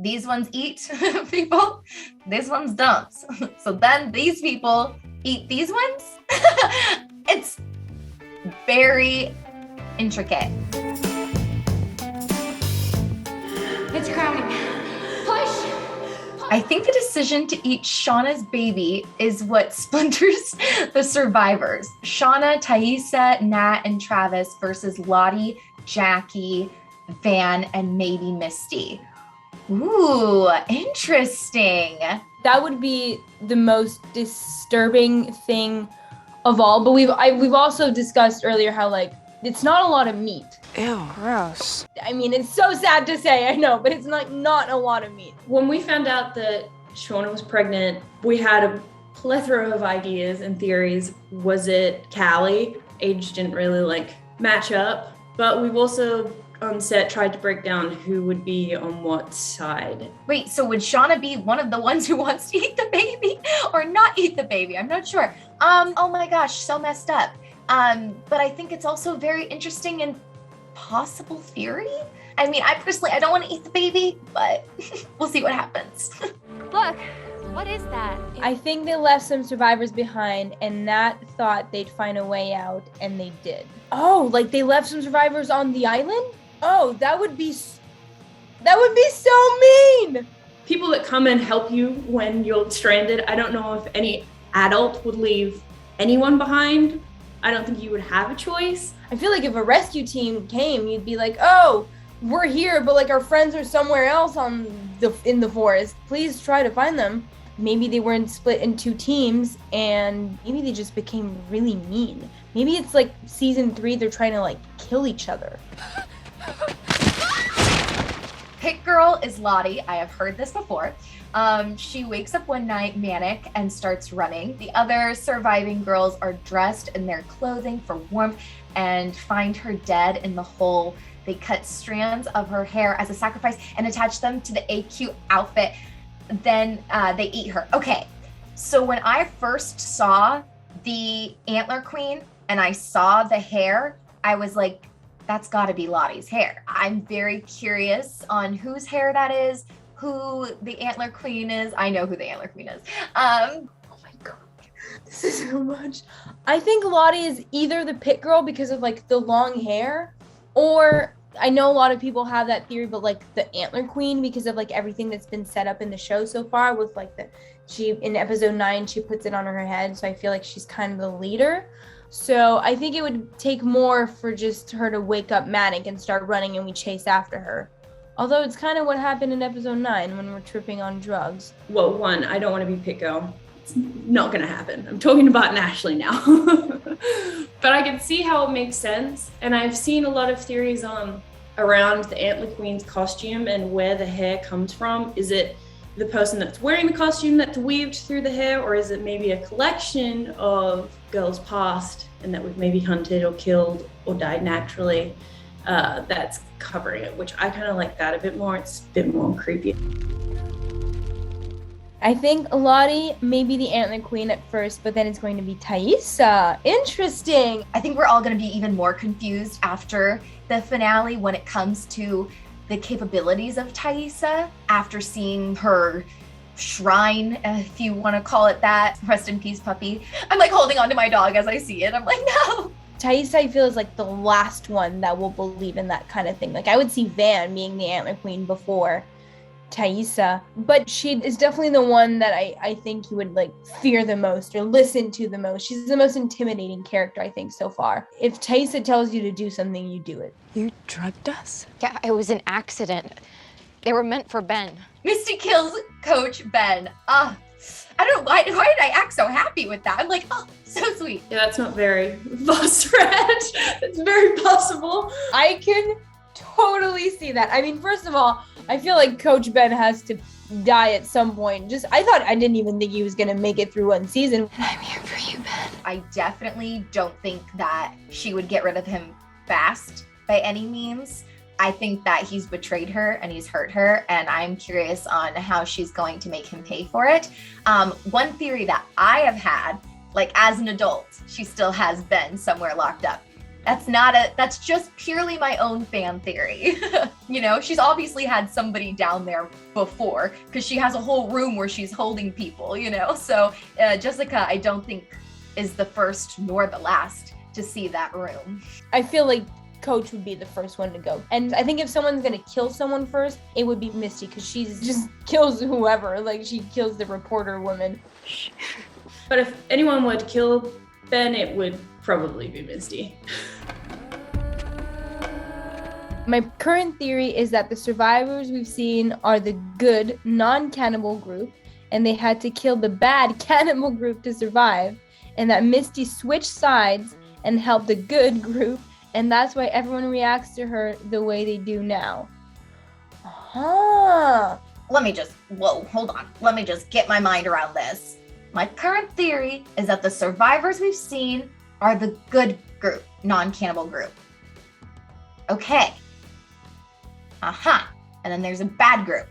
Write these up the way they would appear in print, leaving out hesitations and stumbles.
these ones eat people, these ones don't. So then these people eat these ones. It's very intricate. It's crowding. Push. I think the decision to eat Shauna's baby is what splinters the survivors. Shauna, Taissa, Nat, and Travis versus Lottie, Jackie, Van, and maybe Misty. Ooh, interesting. That would be the most disturbing thing of all. But we've also discussed earlier how like it's not a lot of meat. Ew, gross. I mean, it's so sad to say, I know, but it's not a lot of meat. When we found out that Shauna was pregnant, we had a plethora of ideas and theories. Was it Callie? Age didn't really match up, but we've also on set tried to break down who would be on what side. Wait, so would Shauna be one of the ones who wants to eat the baby or not eat the baby? I'm not sure. Oh my gosh, so messed up. But I think it's also very interesting and possible theory. I mean, I don't want to eat the baby, but we'll see what happens. Look, what is that? I think they left some survivors behind, and Nat thought they'd find a way out, and they did. Oh, like they left some survivors on the island? Oh, that would be so mean! People that come and help you when you're stranded, I don't know if any adult would leave anyone behind. I don't think you would have a choice. I feel like if a rescue team came, you'd be like, oh, we're here, but like our friends are somewhere else in the forest. Please try to find them. Maybe they weren't split in two teams and maybe they just became really mean. Maybe it's like season 3, they're trying to kill each other. Hit girl is Lottie. I have heard this before. She wakes up one night manic and starts running. The other surviving girls are dressed in their clothing for warmth and find her dead in the hole. They cut strands of her hair as a sacrifice and attach them to the AQ outfit. Then they eat her. Okay, so when I first saw the Antler Queen and I saw the hair, I was like, that's gotta be Lottie's hair. I'm very curious on whose hair that is, who the Antler Queen is. I know who the Antler Queen is. Oh my God, this is so much. I think Lottie is either the pit girl because of the long hair, or I know a lot of people have that theory, but the Antler Queen because of everything that's been set up in the show so far with she in episode 9, she puts it on her head. So I feel like she's kind of the leader. So I think it would take more for just her to wake up manic and start running and we chase after her. Although it's kind of what happened in episode 9 when we're tripping on drugs. Well, one, I don't want to be pit girl. It's not going to happen. I'm talking about Ashley now. But I can see how it makes sense. And I've seen a lot of theories around the Antler Queen's costume and where the hair comes from. Is it the person that's wearing the costume that's weaved through the hair, or is it maybe a collection of girls past and that we've maybe hunted or killed or died naturally that's covering it, which I kind of like that a bit more. It's a bit more creepy. I think Lottie may be the Antler Queen at first, but then it's going to be Taissa. Interesting. I think we're all going to be even more confused after the finale when it comes to the capabilities of Taissa after seeing her shrine, if you want to call it that. Rest in peace, puppy. I'm holding on to my dog as I see it. I'm like, no. Taissa, I feel, is the last one that will believe in that kind of thing. I would see Van being the Antler Queen before Taissa, but she is definitely the one that I think you would fear the most or listen to the most. She's the most intimidating character, I think, so far. If Taissa tells you to do something, you do it. You drugged us? Yeah, it was an accident. They were meant for Ben. Misty kills Coach Ben. I don't know, why did I act so happy with that? I'm like, oh, so sweet. Yeah, that's not very far stretch. It's very possible. I can totally see that. I mean, first of all, I feel like Coach Ben has to die at some point. I didn't even think he was gonna make it through one season. And I'm here for you, Ben. I definitely don't think that she would get rid of him fast by any means. I think that he's betrayed her and he's hurt her, and I'm curious on how she's going to make him pay for it. One theory that I have had, as an adult, she still has Ben somewhere locked up. That's just purely my own fan theory. She's obviously had somebody down there before because she has a whole room where she's holding people, So Jessica, I don't think is the first nor the last to see that room. I feel like Coach would be the first one to go. And I think if someone's going to kill someone first, it would be Misty because she just kills whoever. Like she kills the reporter woman. But if anyone would kill Ben, it would probably be Misty. My current theory is that the survivors we've seen are the good non-cannibal group and they had to kill the bad cannibal group to survive, and that Misty switched sides and helped the good group, and that's why everyone reacts to her the way they do now. Hold on. Let me just get my mind around this. My current theory is that the survivors we've seen are the good group, non-cannibal group. Okay. And then there's a bad group.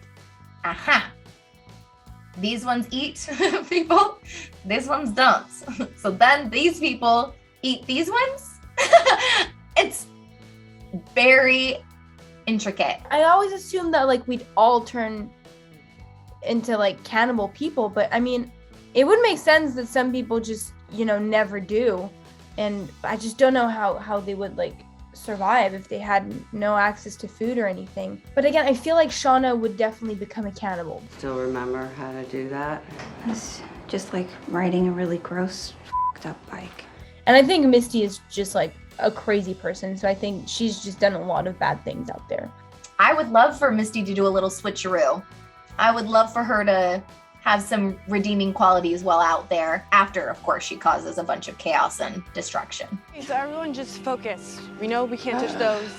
These ones eat people. These ones don't. So then these people eat these ones? It's very intricate. I always assumed that like we'd all turn into like cannibal people, but I mean, it would make sense that some people just, never do. And I just don't know how they would like survive if they had no access to food or anything. But again, I feel like Shauna would definitely become a cannibal. Still remember how to do that? It's just like riding a really gross, f***ed up bike. And I think Misty is just like a crazy person, so I think she's just done a lot of bad things out there. I would love for Misty to do a little switcheroo. I would love for her to have some redeeming qualities while out there after, of course, she causes a bunch of chaos and destruction. Okay, so everyone just focus. We know we can't touch those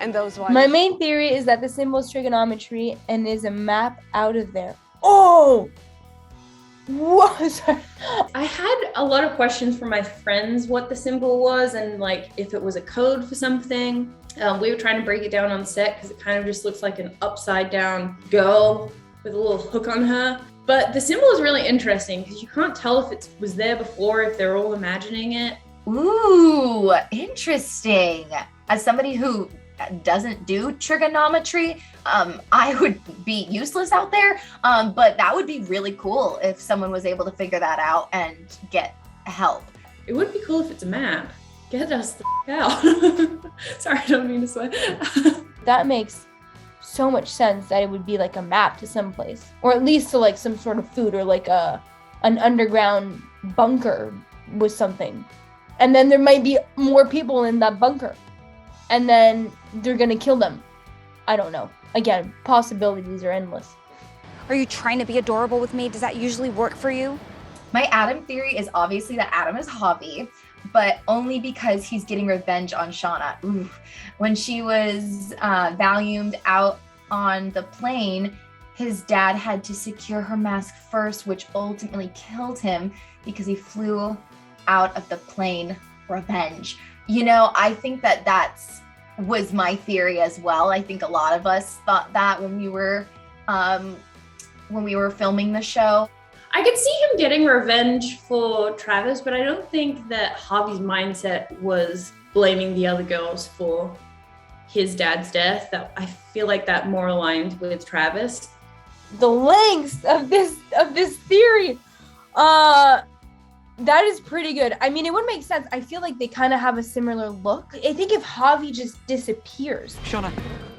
and those ones. My main theory is that the symbol is trigonometry and is a map out of there. Oh! What? I had a lot of questions from my friends what the symbol was and like if it was a code for something. We were trying to break it down on set because it kind of just looks like an upside down girl with a little hook on her. But the symbol is really interesting because you can't tell if it was there before, if they're all imagining it. Ooh, interesting. As somebody who doesn't do trigonometry, I would be useless out there, but that would be really cool if someone was able to figure that out and get help. It would be cool if it's a map. Get us the out. Sorry, I don't mean to swear. That makes so much sense that it would be like a map to some place, or at least to like some sort of food, or like an underground bunker with something. And then there might be more people in that bunker. And then they're gonna kill them. I don't know. Again, possibilities are endless. Are you trying to be adorable with me? Does that usually work for you? My Adam theory is obviously that Adam is Javi, but only because he's getting revenge on Shauna. Ooh. When she was valuumed out on the plane, his dad had to secure her mask first, which ultimately killed him because he flew out of the plane revenge. I think that was my theory as well. I think a lot of us thought that when we were filming the show. I could see him getting revenge for Travis, but I don't think that Javi's mindset was blaming the other girls for his dad's death. That I feel like that more aligned with Travis. The lengths of this theory. That is pretty good. I mean, it would make sense. I feel like they kind of have a similar look. I think if Javi just disappears, Shauna,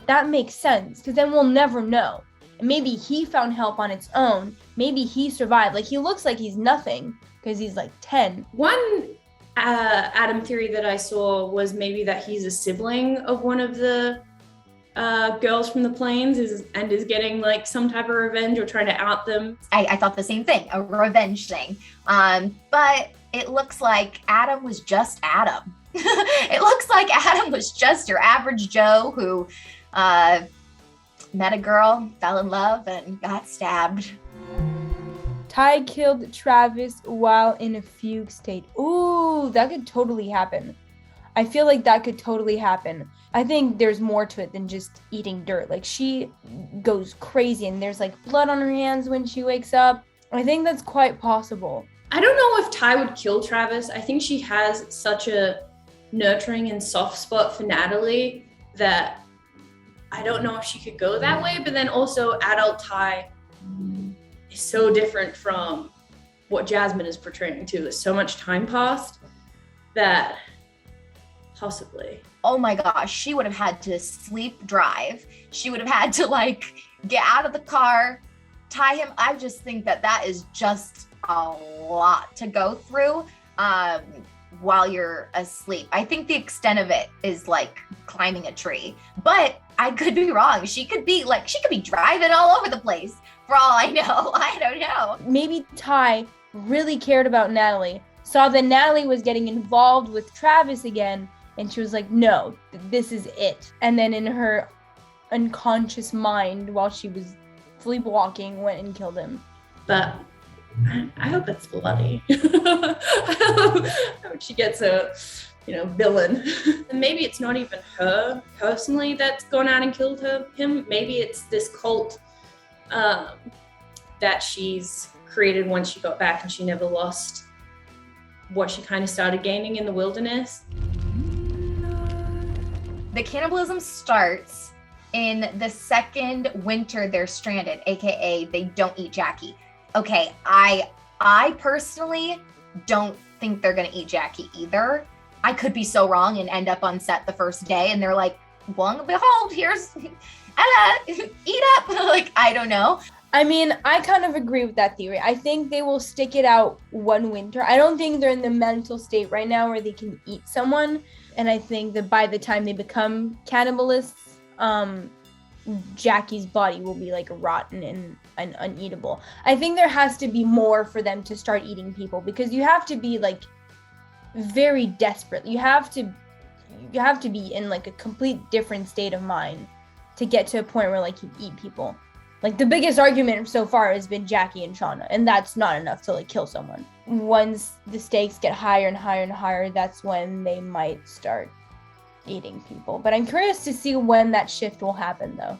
that makes sense, because then we'll never know. And maybe he found help on its own. Maybe he survived. Like, he looks like he's nothing because he's like 10. One Adam theory that I saw was maybe that he's a sibling of one of the girls from the plains and is getting like some type of revenge or trying to out them. I thought the same thing, a revenge thing. But it looks like Adam was just Adam. It looks like Adam was just your average Joe who met a girl, fell in love, and got stabbed. Ty killed Travis while in a fugue state. Ooh, that could totally happen. I feel like that could totally happen. I think there's more to it than just eating dirt. Like, she goes crazy and there's like blood on her hands when she wakes up. I think that's quite possible. I don't know if Ty would kill Travis. I think she has such a nurturing and soft spot for Natalie that I don't know if she could go that way, but then also adult Ty is so different from what Jasmine is portraying too. There's so much time passed that possibly. Oh my gosh, she would have had to sleep drive. She would have had to like get out of the car, tie him. I just think that is just a lot to go through while you're asleep. I think the extent of it is like climbing a tree, but I could be wrong. She could be driving all over the place for all I know. I don't know. Maybe Ty really cared about Natalie, saw that Natalie was getting involved with Travis again, and she was like, no, this is it. And then in her unconscious mind, while she was sleepwalking, went and killed him. But I hope it's Lottie. I hope she gets a, villain. And maybe it's not even her personally that's gone out and killed him. Maybe it's this cult that she's created once she got back and she never lost what she kind of started gaining in the wilderness. The cannibalism starts in the second winter they're stranded, aka they don't eat Jackie. Okay, I personally don't think they're gonna eat Jackie either. I could be so wrong and end up on set the first day and they're like, well, behold, here's Ella, eat up. Like, I don't know. I mean, I kind of agree with that theory. I think they will stick it out one winter. I don't think they're in the mental state right now where they can eat someone. And I think that by the time they become cannibalists, Jackie's body will be like rotten and uneatable. I think there has to be more for them to start eating people, because you have to be like very desperate. You have to be in like a complete different state of mind to get to a point where like you eat people. Like the biggest argument so far has been Jackie and Shauna, and that's not enough to like kill someone. Once the stakes get higher and higher and higher, that's when they might start eating people. But I'm curious to see when that shift will happen though.